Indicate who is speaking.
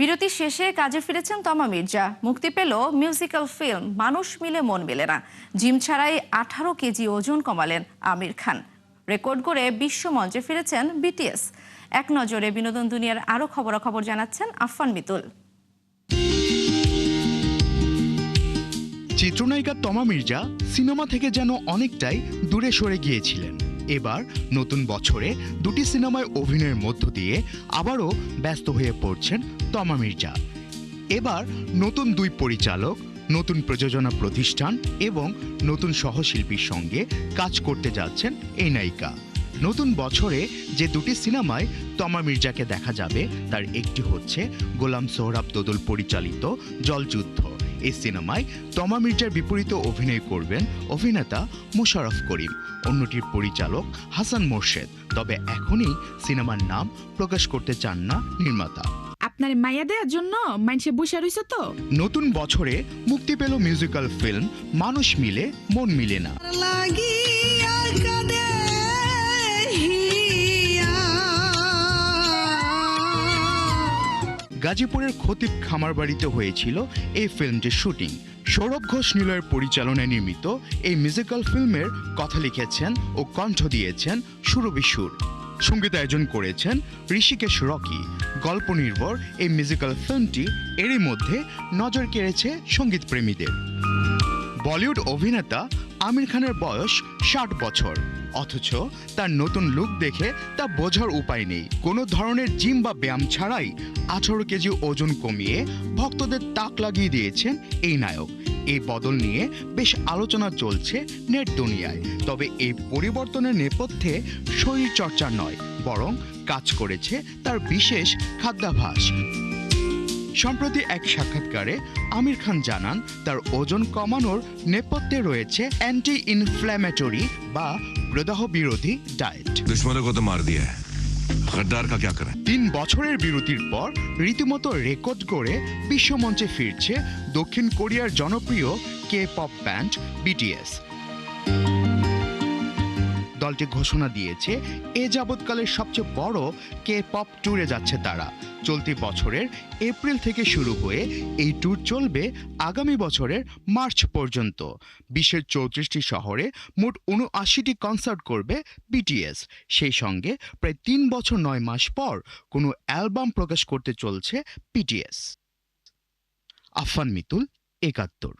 Speaker 1: বিরতি শেষে কাজে ফিরেছেন তমা মির্জা। মুক্তি পেল মিউজিক্যাল ফিল্ম মানুষ মিলে মন মেলে না। জিম ছাড়াই 18 কেজি ওজন কমালেন আমির খান। রেকর্ড করে বিশ্ব মঞ্চে ফিরেছেন বিটিএস। এক নজরে বিনোদন দুনিয়ার আরো খবরাখবর জানাচ্ছেন আফফান মিতুল।
Speaker 2: চিত্রনায়িকা তমা মির্জা সিনেমা থেকে যেন অনেকটাই দূরে সরে গিয়েছিলেন। এবার নতুন বছরে দুটি সিনেমায় অভিনয়ের মধ্য দিয়ে আবারও ব্যস্ত হয়ে পড়ছেন তমা মির্জা। এবার নতুন দুই পরিচালক, নতুন প্রযোজনা প্রতিষ্ঠান এবং নতুন সহশিল্পীর সঙ্গে কাজ করতে যাচ্ছেন এই নায়িকা। নতুন বছরে যে দুটি সিনেমায় তমা মির্জাকে দেখা যাবে তার একটি হচ্ছে গোলাম সোহরাব দোদুল পরিচালিত জলযুদ্ধ। এই সিনেমায় তমা মির্জার বিপরীতে অভিনয় করবেন অভিনেতা মোশাররফ করিম, অন্যটির পরিচালক হাসান মোরশেদ। তবে এখনই সিনেমার নাম প্রকাশ করতে চান না নির্মাতা।
Speaker 3: আপনার মাইয়া দেওয়ার জন্য মানুষে বসে রইছে তো।
Speaker 2: নতুন বছরে মুক্তি পেল মিউজিক্যাল ফিল্ম মানুষ মিলে মন মিলে না। গাজীপুরের খতিব খামারবাড়িতে হয়েছিল এই ফিল্মটির শুটিং। সৌরভ ঘোষ নিলয়ের পরিচালনায় নির্মিত এই মিউজিক্যাল ফিল্মের কথা লিখেছেন ও কণ্ঠ দিয়েছেন সুরভি সুর। সঙ্গীতায়োজন করেছেন ঋষিকেশ রকি। গল্প নির্ভর এই মিউজিক্যাল ফিল্মটি এরই মধ্যে নজর কেড়েছে সঙ্গীত প্রেমীদের। বলিউড অভিনেতা আমির খানের বয়স 60 বছর, অথচ তার নতুন লুক দেখে তা বোঝার উপায় নেই। কোনো ধরনের জিম বা ব্যায়াম ছাড়াই 18 কেজি ওজন কমিয়ে ভক্তদের তাক লাগিয়ে দিয়েছেন এই নায়ক। এই বদল নিয়ে বেশ আলোচনা চলছে নেট দুনিয়ায়। তবে এই পরিবর্তনের নেপথ্যে শরীর চর্চা নয়, বরং কাজ করেছে তার বিশেষ খাদ্যাভ্যাস। সম্প্রতি এক সাক্ষাৎকারে আমির খান জানান তার ওজন কমানোর নেপথ্যে রয়েছে অ্যান্টি ইনফ্ল্যামেটরি বা প্রদাহ বিরোধী ডায়েট।
Speaker 4: দুশ্মনों को तो मार दिया है, गद्दार का क्या करें।
Speaker 2: 3 বছরের বিরতির পর রীতিমতো রেকর্ড করে বিশ্বমঞ্চে ফিরছে দক্ষিণ কোরিয়ার জনপ্রিয় কে পপ ব্যান্ড বিটিএস। দলটি ঘোষণা দিয়েছে এ যাবৎকালের সবচেয়ে বড় কে পপ ট্যুরে যাচ্ছে তারা। চলতি বছরের এপ্রিল থেকে শুরু হয়ে এই ট্যুর চলবে আগামী বছরের মার্চ পর্যন্ত। বিশ্বের 34টি শহরে মোট 79টি কনসার্ট করবে বিটিএস। সেই সঙ্গে প্রায় 3 বছর 9 মাস পর কোনো অ্যালবাম প্রকাশ করতে চলছে বিটিএস। আফফান মিতুল, 71।